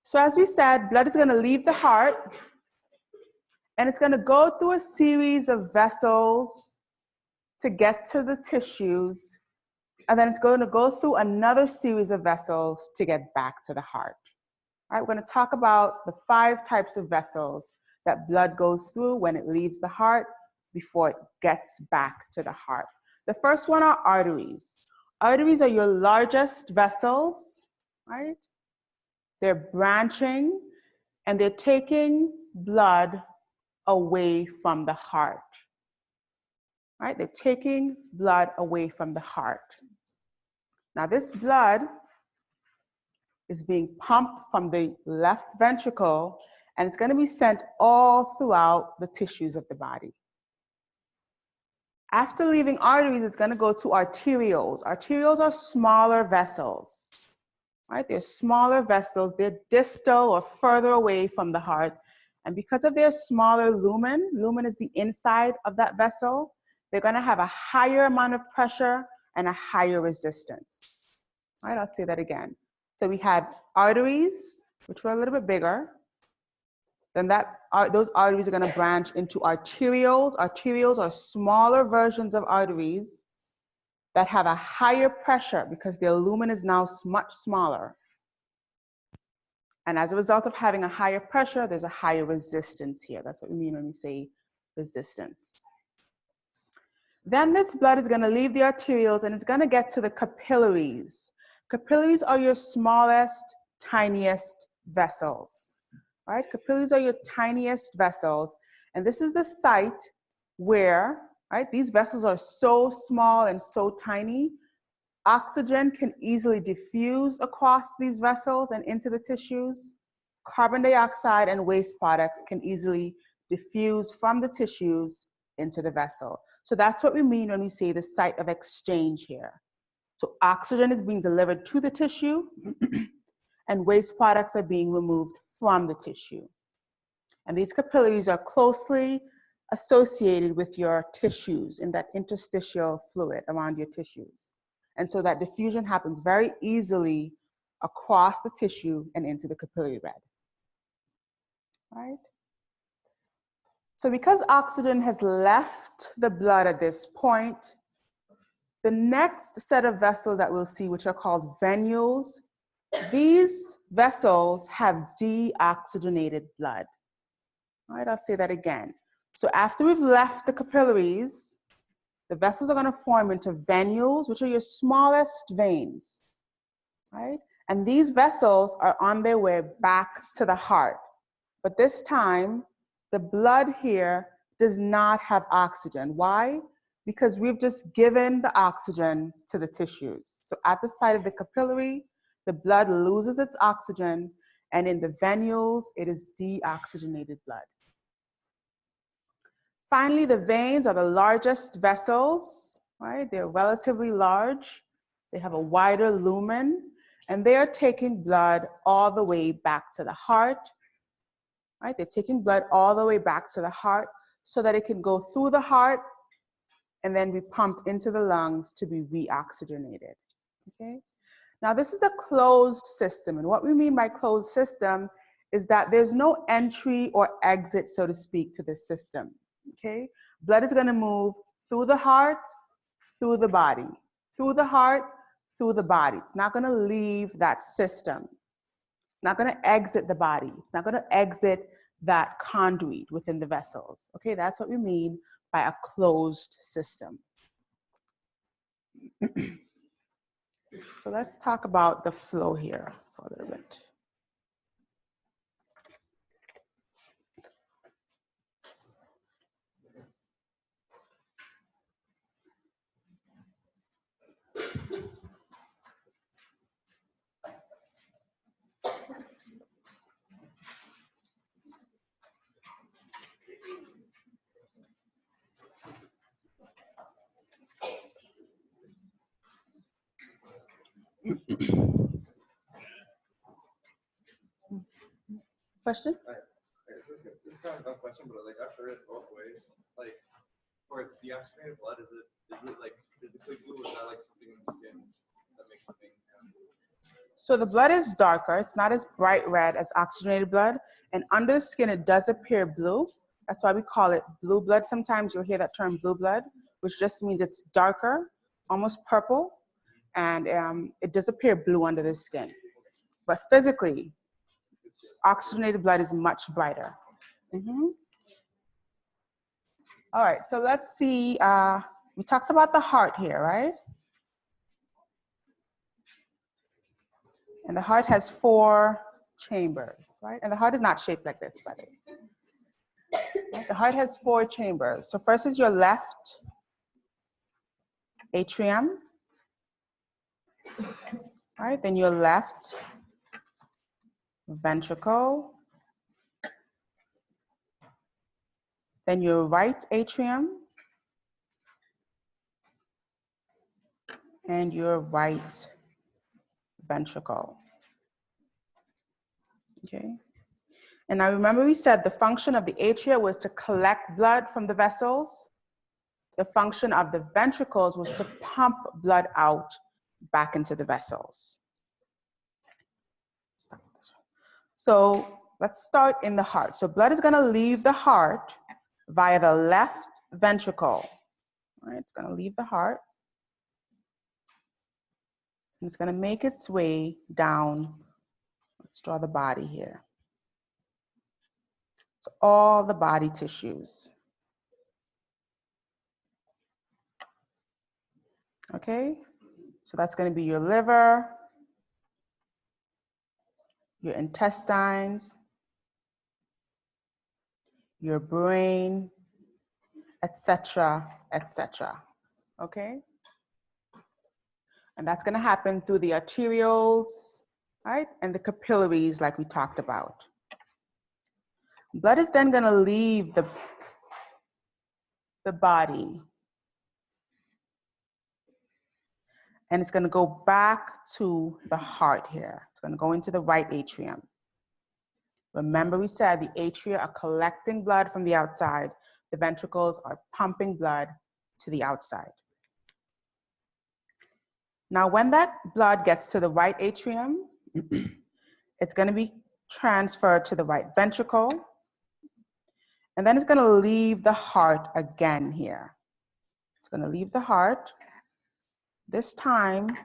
So as we said, blood is going to leave the heart, and it's going to go through a series of vessels to get to the tissues, and then it's going to go through another series of vessels to get back to the heart. All right, we're going to talk about the 5 types of vessels that blood goes through when it leaves the heart before it gets back to the heart. The first one are arteries. Arteries are your largest vessels, right? They're branching and they're taking blood away from the heart, right? They're taking blood away from the heart. Now this blood is being pumped from the left ventricle, and it's going to be sent all throughout the tissues of the body. After leaving arteries, it's going to go to arterioles. Arterioles are smaller vessels, right? They're smaller vessels. They're distal or further away from the heart. And because of their smaller lumen, lumen is the inside of that vessel, they're going to have a higher amount of pressure and a higher resistance. All right, I'll say that again. So we had arteries, which were a little bit bigger. Then those arteries are going to branch into arterioles. Arterioles are smaller versions of arteries that have a higher pressure because their lumen is now much smaller. And as a result of having a higher pressure, there's a higher resistance here. That's what we mean when we say resistance. Then this blood is going to leave the arterioles and it's going to get to the capillaries. Capillaries are your smallest, tiniest vessels, right? Capillaries are your tiniest vessels. And this is the site where, right, these vessels are so small and so tiny, oxygen can easily diffuse across these vessels and into the tissues. Carbon dioxide and waste products can easily diffuse from the tissues into the vessel. So that's what we mean when we say the site of exchange here. So oxygen is being delivered to the tissue and waste products are being removed from the tissue. And these capillaries are closely associated with your tissues in that interstitial fluid around your tissues. And so that diffusion happens very easily across the tissue and into the capillary bed. Right? So because oxygen has left the blood at this point, the next set of vessels that we'll see, which are called venules, these vessels have deoxygenated blood. All right, I'll say that again. So after we've left the capillaries, the vessels are going to form into venules, which are your smallest veins, right? And these vessels are on their way back to the heart. But this time, the blood here does not have oxygen. Why? Because we've just given the oxygen to the tissues. So at the site of the capillary, the blood loses its oxygen, and in the venules, it is deoxygenated blood. Finally, the veins are the largest vessels, right? They're relatively large. They have a wider lumen, and they are taking blood all the way back to the heart, right? They're taking blood all the way back to the heart so that it can go through the heart and then be pumped into the lungs to be reoxygenated, okay? Now, this is a closed system, and what we mean by closed system is that there's no entry or exit, so to speak, to this system. Okay? Blood is going to move through the heart, through the body, through the heart, through the body. It's not going to leave that system. It's not going to exit the body. It's not going to exit that conduit within the vessels. Okay? That's what we mean by a closed system. So let's talk about the flow here for a little bit. Question? This is kind of a dumb question, but like I've heard it both ways. Like, for deoxygenated blood, is it like physically blue, or is that like something in the skin that makes the veins kind of blue? So the blood is darker. It's not as bright red as oxygenated blood. And under the skin, it does appear blue. That's why we call it blue blood. Sometimes you'll hear that term blue blood, which just means it's darker, almost purple. And it does appear blue under the skin. But physically, oxygenated blood is much brighter. All right, so let's see. We talked about the heart here, right? And the heart has 4 chambers, right? And the heart is not shaped like this, by the way. Right? The heart has 4 chambers. So first is your left atrium, right? Then your left ventricle. Then your right atrium. And your right ventricle. Okay. And now remember we said the function of the atria was to collect blood from the vessels. The function of the ventricles was to pump blood out back into the vessels. So let's start in the heart. So blood is going to leave the heart via the left ventricle. All right, it's going to leave the heart. And it's going to make its way down. Let's draw the body here. To all the body tissues. Okay, so that's going to be your liver, your intestines, your brain, etc., etc. Okay? And that's going to happen through the arterioles, right? And the capillaries like we talked about. Blood is then going to leave the body. And it's going to go back to the heart here. It's going to go into the right atrium. Remember we said the atria are collecting blood from the outside. The ventricles are pumping blood to the outside. Now when that blood gets to the right atrium, it's going to be transferred to the right ventricle. And then it's going to leave the heart again here. It's going to leave the heart. This time,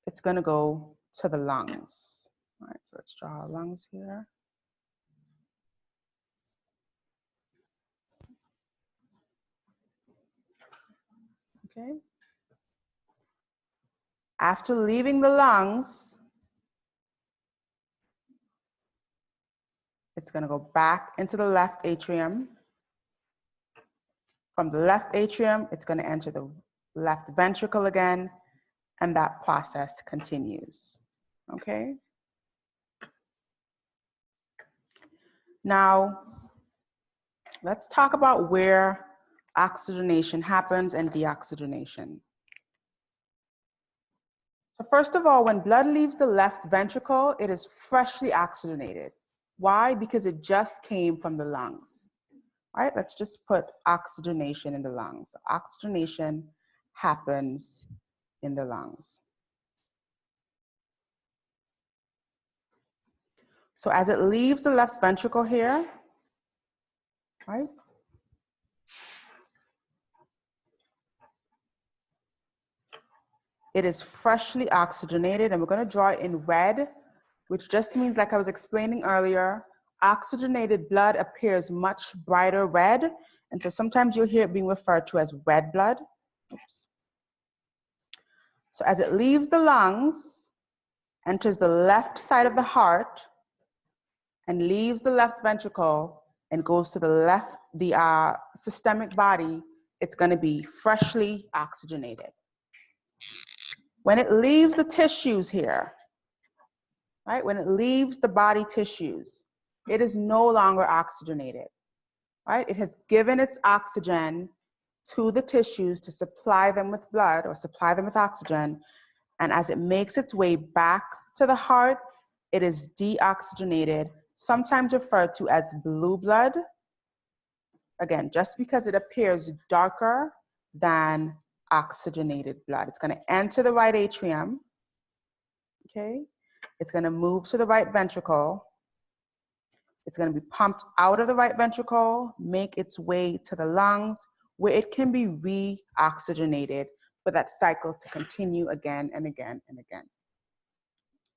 it's going to go to the lungs. All right, so let's draw our lungs here. Okay. After leaving the lungs, it's going to go back into the left atrium. From the left atrium, it's going to enter the left ventricle again, and that process continues. Okay? Now, let's talk about where oxygenation happens and deoxygenation. So first of all, when blood leaves the left ventricle, it is freshly oxygenated. Why? Because it just came from the lungs. All right, let's just put oxygenation in the lungs. Oxygenation happens in the lungs. So as it leaves the left ventricle here, right? It is freshly oxygenated, and we're going to draw it in red, which just means, like I was explaining earlier, oxygenated blood appears much brighter red, and so sometimes you'll hear it being referred to as red blood. Oops. So as it leaves the lungs, enters the left side of the heart, and leaves the left ventricle and goes to the left, the systemic body, it's going to be freshly oxygenated. When it leaves the tissues here, right? When it leaves the body tissues, it is no longer oxygenated, right? It has given its oxygen to the tissues to supply them with blood or supply them with oxygen. And as it makes its way back to the heart, it is deoxygenated, sometimes referred to as blue blood. Again, just because it appears darker than oxygenated blood. It's going to enter the right atrium, okay? It's gonna move to the right ventricle. It's gonna be pumped out of the right ventricle, make its way to the lungs, where it can be re-oxygenated for that cycle to continue again and again and again,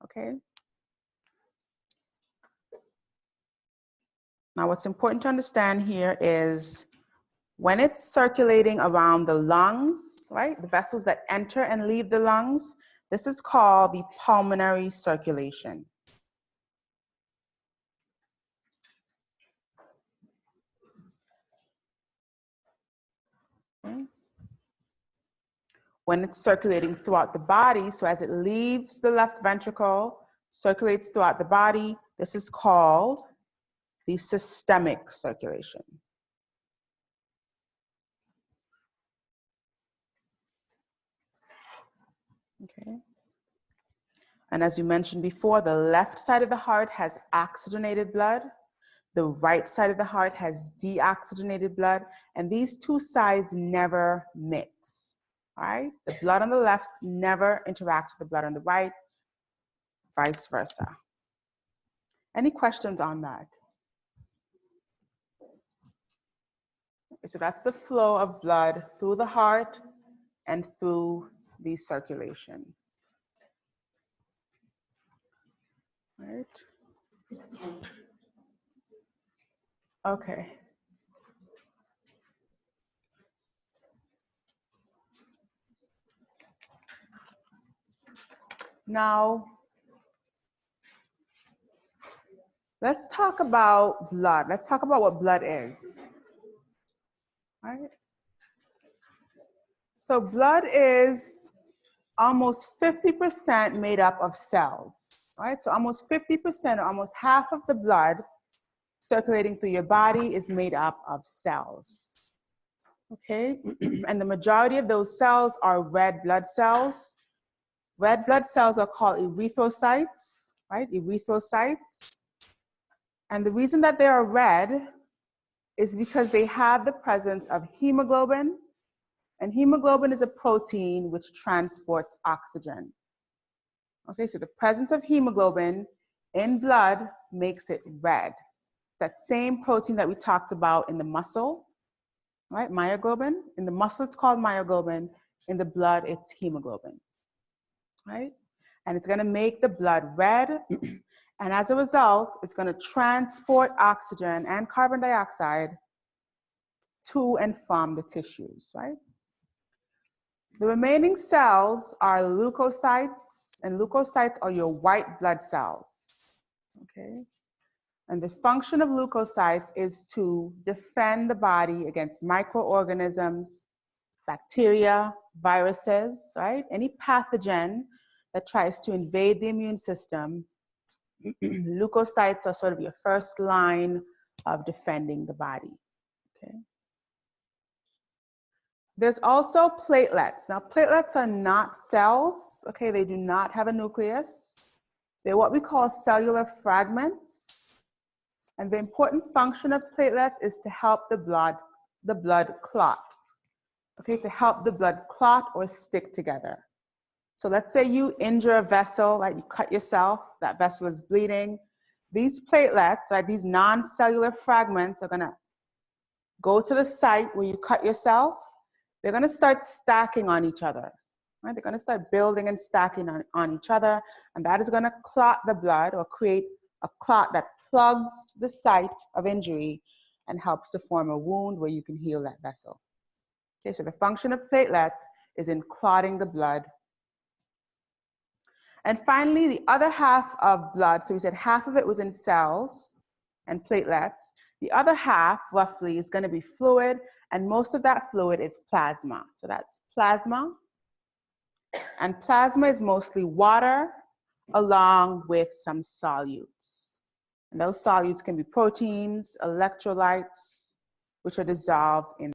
okay? Now, what's important to understand here is when it's circulating around the lungs, right, the vessels that enter and leave the lungs, this is called the pulmonary circulation. Okay. When it's circulating throughout the body, so as it leaves the left ventricle, circulates throughout the body, this is called the systemic circulation. Okay. And as you mentioned before, the left side of the heart has oxygenated blood. The right side of the heart has deoxygenated blood, and these two sides never mix, all right? The blood on the left never interacts with the blood on the right, vice versa. Any questions on that? So that's the flow of blood through the heart and through the circulation. Right? Okay. Now, let's talk about blood. Let's talk about what blood is. All right? So blood is almost 50% made up of cells, right? So almost 50% or almost half of the blood circulating through your body is made up of cells, okay? And the majority of those cells are red blood cells. Red blood cells are called erythrocytes, right? Erythrocytes. And the reason that they are red is because they have the presence of hemoglobin, and hemoglobin is a protein which transports oxygen. Okay, so the presence of hemoglobin in blood makes it red. That same protein that we talked about in the muscle, right, myoglobin. In the muscle, it's called myoglobin. In the blood, it's hemoglobin, right? And it's gonna make the blood red, and as a result, it's gonna transport oxygen and carbon dioxide to and from the tissues, right? The remaining cells are leukocytes, and leukocytes are your white blood cells, okay? And the function of leukocytes is to defend the body against microorganisms, bacteria, viruses, right? Any pathogen that tries to invade the immune system, leukocytes are sort of your first line of defending the body, okay? There's also platelets. Now, platelets are not cells, okay? They do not have a nucleus. They're what we call cellular fragments. And the important function of platelets is to help the blood clot, okay? To help the blood clot or stick together. So let's say you injure a vessel, like you cut yourself, that vessel is bleeding. These platelets, right, these non-cellular fragments are gonna go to the site where you cut yourself. They're gonna start stacking on each other, right? They're gonna start building and stacking on each other, and that is gonna clot the blood or create a clot that plugs the site of injury and helps to form a wound where you can heal that vessel. Okay, so the function of platelets is in clotting the blood. And finally, the other half of blood, so we said half of it was in cells and platelets. The other half, roughly, is gonna be fluid, and most of that fluid is plasma. So that's plasma. And plasma is mostly water along with some solutes. And those solutes can be proteins, electrolytes, which are dissolved in